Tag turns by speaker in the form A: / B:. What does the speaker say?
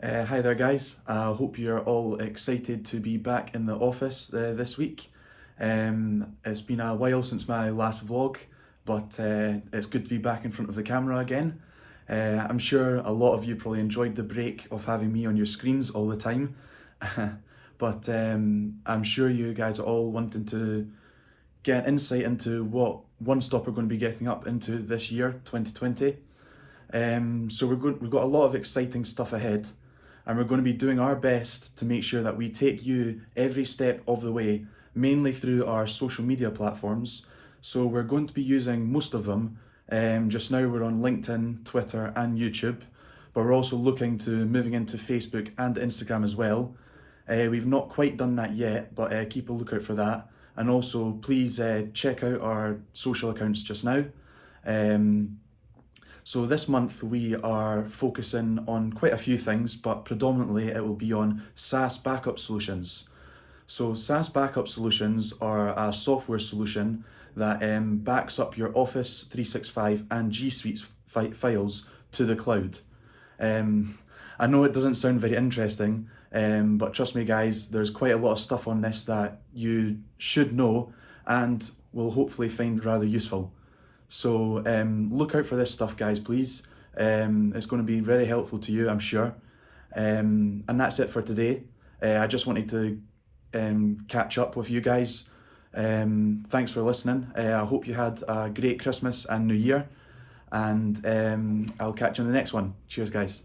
A: Hi there, guys. I hope you're all excited to be back in the office this week. It's been a while since my last vlog, but it's good to be back in front of the camera again. I'm sure a lot of you probably enjoyed the break of having me on your screens all the time, but I'm sure you guys are all wanting to get an insight into what One Stop are going to be getting up into this year, 2020. So we've got a lot of exciting stuff ahead, and we're going to be doing our best to make sure that we take you every step of the way, mainly through our social media platforms. So we're going to be using most of them. Just now we're on LinkedIn, Twitter, and YouTube, but we're also looking to moving into Facebook and Instagram as well. We've not quite done that yet, but keep a lookout for that. And also, please check out our social accounts just now. So this month we are focusing on quite a few things, but predominantly it will be on SaaS backup solutions. So SaaS backup solutions are a software solution that backs up your Office 365 and GSuite files to the cloud. I know it doesn't sound very interesting, but trust me guys, there's quite a lot of stuff on this that you should know and will hopefully find rather useful. So look out for this stuff, guys, please. It's going to be very helpful to you, I'm sure. And that's it for today. I just wanted to catch up with you guys. Thanks for listening. I hope you had a great Christmas and New Year. And I'll catch you on the next one. Cheers, guys.